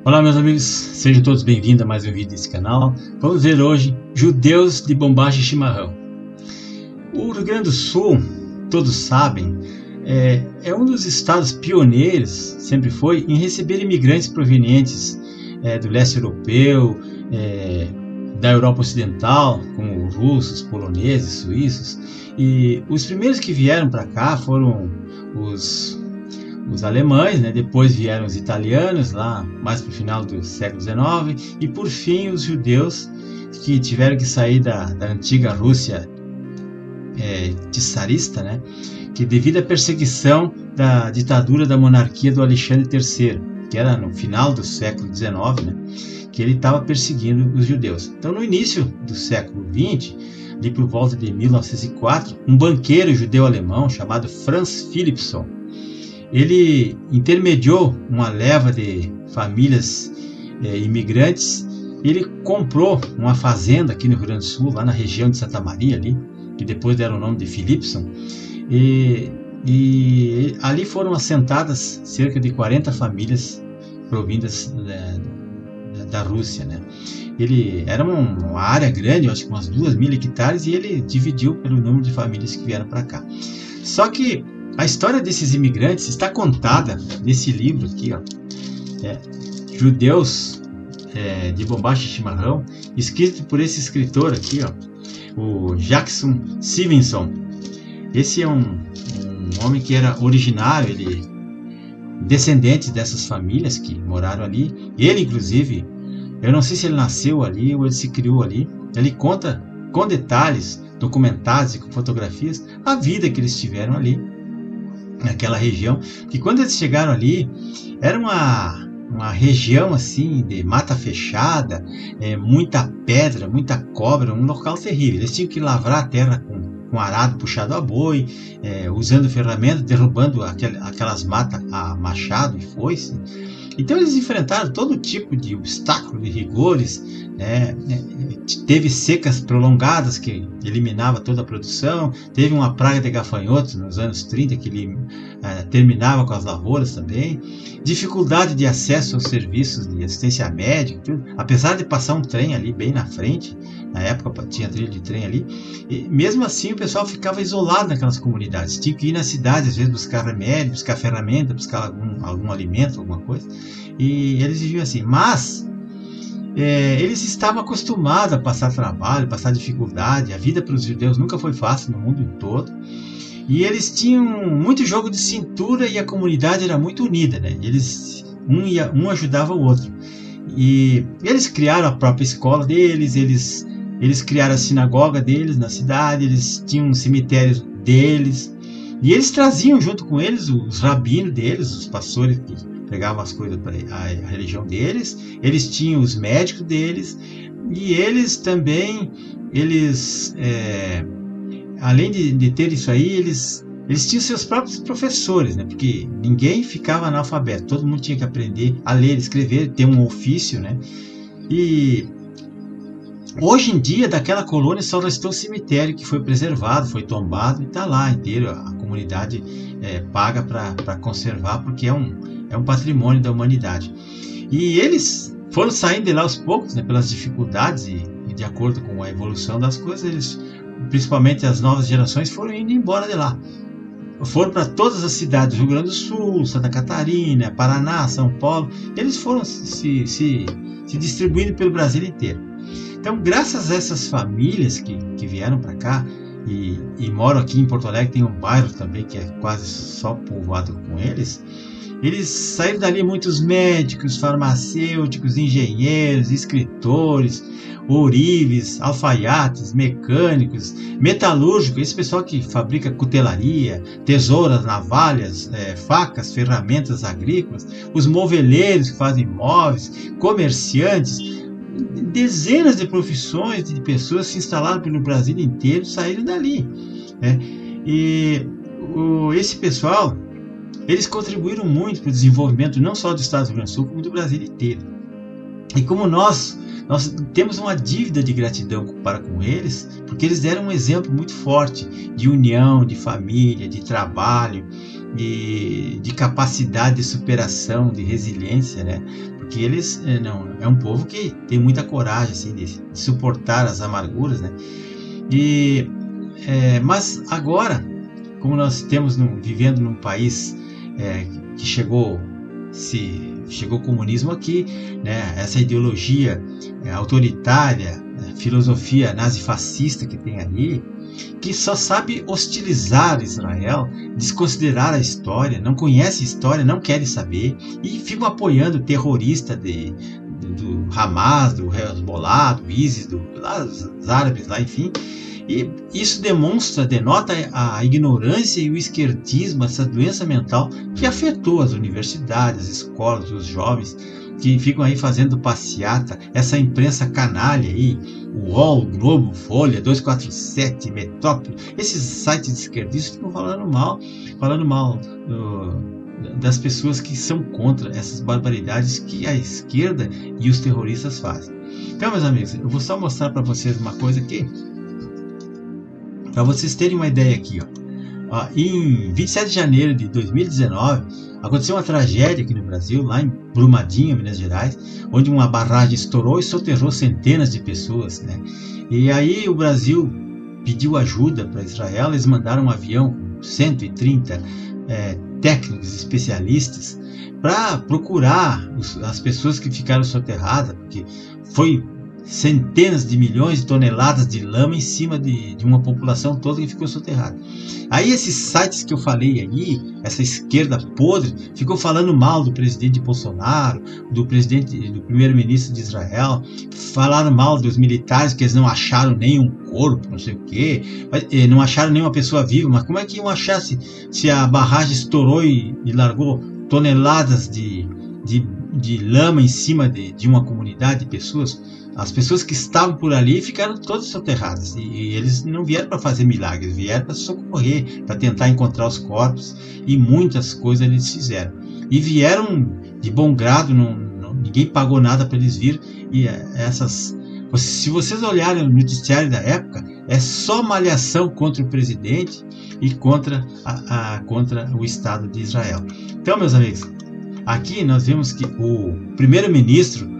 Olá meus amigos, sejam todos bem-vindos a mais um vídeo desse canal. Vamos ver hoje judeus de Bombacha e Chimarrão. O Rio Grande do Sul, todos sabem, é um dos estados pioneiros, sempre foi, em receber imigrantes provenientes do leste europeu, da Europa Ocidental, como russos, poloneses, suíços. E os primeiros que vieram para cá foram os alemães, né? Depois vieram os italianos, lá mais para o final do século XIX, e por fim os judeus, que tiveram que sair da antiga Rússia czarista, né? Que devido à perseguição da ditadura da monarquia do Alexandre III, que era no final do século XIX, né? Que ele estava perseguindo os judeus. Então, no início do século XX, ali por volta de 1904, um banqueiro judeu-alemão chamado Franz Philippson, ele intermediou uma leva de famílias imigrantes. Ele comprou uma fazenda aqui no Rio Grande do Sul, lá na região de Santa Maria, ali, que depois deram o nome de Philippson, e ali foram assentadas cerca de 40 famílias provindas da Rússia, né? Ele era uma área grande, eu acho que umas 2.000 hectares, e ele dividiu pelo número de famílias que vieram para cá. Só que a história desses imigrantes está contada nesse livro aqui, ó, Judeus de Bombacha e Chimarrão, escrito por esse escritor aqui, ó, o Jackson Stevenson. Esse é um homem que era originário, ele descendente dessas famílias que moraram ali. Ele, inclusive, eu não sei se ele nasceu ali ou ele se criou ali. Ele conta com detalhes, documentados e com fotografias, a vida que eles tiveram ali naquela região, que quando eles chegaram ali era uma região assim de mata fechada, muita pedra, muita cobra, um local terrível. Eles tinham que lavrar a terra com arado puxado a boi, usando ferramentas, derrubando aquelas matas a machado e foice. Então eles enfrentaram todo tipo de obstáculo, de rigores, teve secas prolongadas que eliminava toda a produção, teve uma praga de gafanhotos nos anos 30 que terminava com as lavouras também, dificuldade de acesso aos serviços de assistência médica, tudo. Apesar de passar um trem ali bem na frente, na época tinha trilho de trem ali, e mesmo assim o pessoal ficava isolado naquelas comunidades, tinha que ir na cidade às vezes buscar remédio, buscar ferramenta, buscar algum alimento, alguma coisa, e eles viviam assim. Mas eles estavam acostumados a passar trabalho, passar dificuldade. A vida para os judeus nunca foi fácil no mundo todo, e eles tinham muito jogo de cintura, e a comunidade era muito unida, né? Um ajudava o outro, e eles criaram a própria escola deles, eles criaram a sinagoga deles na cidade, eles tinham um cemitério deles, e eles traziam junto com eles os rabinos deles, os pastores que pregavam as coisas para a religião deles. Eles tinham os médicos deles, e eles também, além de ter isso aí, eles tinham seus próprios professores, né? Porque ninguém ficava analfabeto, todo mundo tinha que aprender a ler, escrever, ter um ofício, né? E hoje em dia, daquela colônia só restou o cemitério, que foi preservado, foi tombado, e está lá inteiro. A comunidade paga para conservar, porque é um patrimônio da humanidade. E eles foram saindo de lá aos poucos, né, pelas dificuldades, e de acordo com a evolução das coisas, principalmente as novas gerações, foram indo embora de lá. Foram para todas as cidades do Rio Grande do Sul, Santa Catarina, Paraná, São Paulo. Eles foram se distribuindo pelo Brasil inteiro. Então, graças a essas famílias que vieram para cá e moram aqui em Porto Alegre, tem um bairro também que é quase só povoado com eles. Eles saíram dali muitos médicos, farmacêuticos, engenheiros, escritores, ourives, alfaiates, mecânicos, metalúrgicos, esse pessoal que fabrica cutelaria, tesouras, navalhas, facas, ferramentas agrícolas, os moveleiros que fazem móveis, comerciantes. Dezenas de profissões de pessoas se instalaram pelo Brasil inteiro, saíram dali, né? E esse pessoal, eles contribuíram muito para o desenvolvimento não só do estado do Rio Grande do Sul, como do Brasil inteiro. E como nós nós temos uma dívida de gratidão para com eles, porque eles deram um exemplo muito forte de união, de família, de trabalho, de capacidade de superação, de resiliência, né? Porque eles é um povo que tem muita coragem assim, de suportar as amarguras, né? Mas agora, como nós estamos vivendo num país que chegou o comunismo aqui, né? Essa ideologia autoritária, filosofia nazifascista que tem ali, que só sabe hostilizar Israel, desconsiderar a história, não conhece a história, não quer saber, e ficam apoiando terrorista do Hamas, do Hezbollah, do ISIS, dos árabes lá, enfim. E isso denota a ignorância e o esquerdismo, essa doença mental que afetou as universidades, as escolas, os jovens que ficam aí fazendo passeata, essa imprensa canalha aí, o UOL, o Globo, Folha, 247, Metrópole, esses sites esquerdistas ficam falando mal das pessoas que são contra essas barbaridades que a esquerda e os terroristas fazem. Então, meus amigos, eu vou só mostrar para vocês uma coisa aqui, para vocês terem uma ideia aqui, ó. Em 27 de janeiro de 2019, aconteceu uma tragédia aqui no Brasil, lá em Brumadinho, Minas Gerais, onde uma barragem estourou e soterrou centenas de pessoas, né? E aí o Brasil pediu ajuda para Israel, eles mandaram um avião com 130 técnicos especialistas para procurar as pessoas que ficaram soterradas, porque foi centenas de milhões de toneladas de lama em cima de uma população toda que ficou soterrada. Aí esses sites que eu falei aí, essa esquerda podre, ficou falando mal do presidente Bolsonaro, do primeiro-ministro de Israel, falaram mal dos militares, que eles não acharam nenhum corpo, não sei o quê, não acharam nenhuma pessoa viva. Mas como é que iam achar se a barragem estourou e largou toneladas de lama em cima de uma comunidade de pessoas? As pessoas que estavam por ali ficaram todas soterradas, e eles não vieram para fazer milagres, vieram para socorrer, para tentar encontrar os corpos, e muitas coisas eles fizeram. E vieram de bom grado, ninguém pagou nada para eles virem. E se vocês olharem o noticiário da época, é só malhação contra o presidente e contra o Estado de Israel. Então, meus amigos, aqui nós vemos que o primeiro-ministro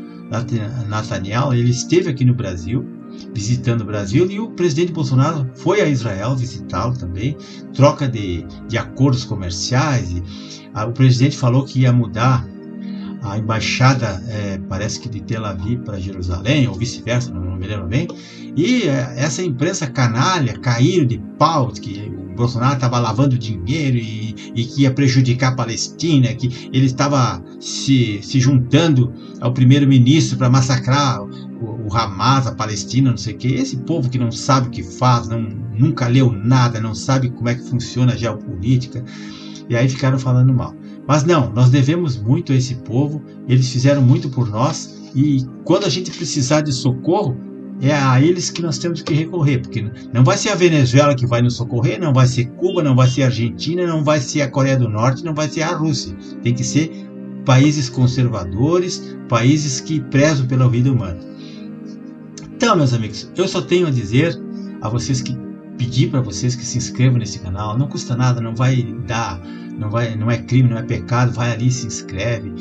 Netanyahu, ele esteve aqui no Brasil, visitando o Brasil, e o presidente Bolsonaro foi a Israel visitá-lo também, troca de acordos comerciais, e o presidente falou que ia mudar a embaixada, parece que de Tel Aviv para Jerusalém, ou vice-versa, não me lembro bem, e essa imprensa canalha caiu de pau, que o Bolsonaro estava lavando dinheiro e que ia prejudicar a Palestina, que ele estava se juntando ao primeiro-ministro para massacrar o Hamas, a Palestina, não sei o que. Esse povo que não sabe o que faz, nunca leu nada, não sabe como é que funciona a geopolítica, e aí ficaram falando mal. Mas não, nós devemos muito a esse povo, eles fizeram muito por nós, e quando a gente precisar de socorro, é a eles que nós temos que recorrer, porque não vai ser a Venezuela que vai nos socorrer, não vai ser Cuba, não vai ser a Argentina, não vai ser a Coreia do Norte, não vai ser a Rússia. Tem que ser países conservadores, países que prezam pela vida humana. Então, meus amigos, eu só tenho a dizer a vocês pedir para vocês que se inscrevam nesse canal. Não custa nada, não é crime, não é pecado. Vai ali e se inscreve.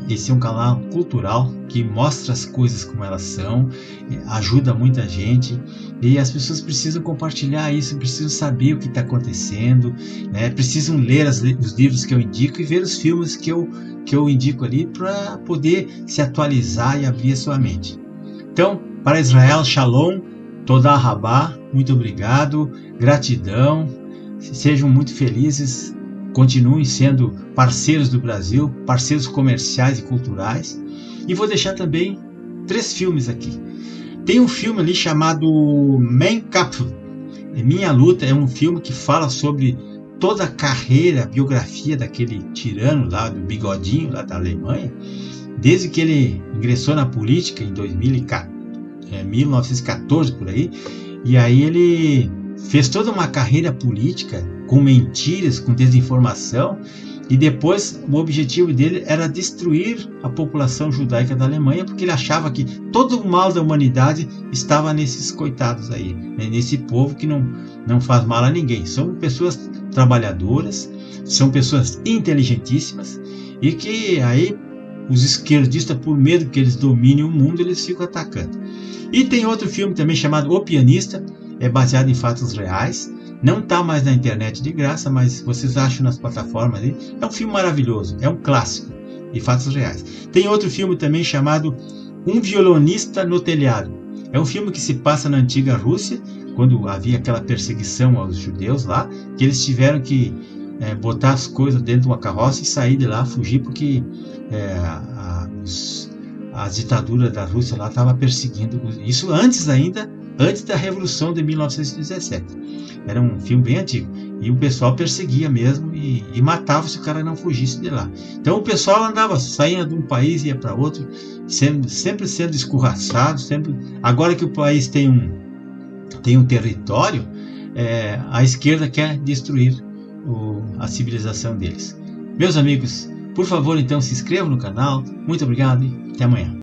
Esse é um canal cultural que mostra as coisas como elas são, ajuda muita gente, e as pessoas precisam compartilhar isso, precisam saber o que está acontecendo, né? Precisam ler os livros que eu indico e ver os filmes que eu indico ali, para poder se atualizar e abrir a sua mente. Então, para Israel, Shalom, Toda Rabá, muito obrigado, gratidão, sejam muito felizes, continuem sendo parceiros do Brasil, parceiros comerciais e culturais. E vou deixar também 3 filmes aqui. Tem um filme ali chamado Mein Kampf, Minha Luta, é um filme que fala sobre toda a carreira, a biografia daquele tirano lá, do bigodinho lá da Alemanha, desde que ele ingressou na política em 1914 por aí, e aí ele fez toda uma carreira política com mentiras, com desinformação, E depois o objetivo dele era destruir a população judaica da Alemanha, porque ele achava que todo o mal da humanidade estava nesses coitados aí, né? Nesse povo que não faz mal a ninguém. São pessoas trabalhadoras, são pessoas inteligentíssimas, e que aí os esquerdistas, por medo que eles dominem o mundo, eles ficam atacando. E tem outro filme também chamado O Pianista, é baseado em fatos reais. Não está mais na internet de graça, mas vocês acham nas plataformas aí. É um filme maravilhoso, é um clássico de fatos reais. Tem outro filme também chamado Um Violonista no Telhado. É um filme que se passa na antiga Rússia, quando havia aquela perseguição aos judeus lá, que eles tiveram que botar as coisas dentro de uma carroça e sair de lá, fugir, porque a ditadura da Rússia lá estava perseguindo. Isso antes da Revolução de 1917. Era um filme bem antigo. E o pessoal perseguia mesmo e matava se o cara não fugisse de lá. Então o pessoal andava, saía de um país e ia para outro, sempre sendo escorraçado. Agora que o país tem um território, a esquerda quer destruir a civilização deles. Meus amigos, por favor, então se inscrevam no canal. Muito obrigado e até amanhã.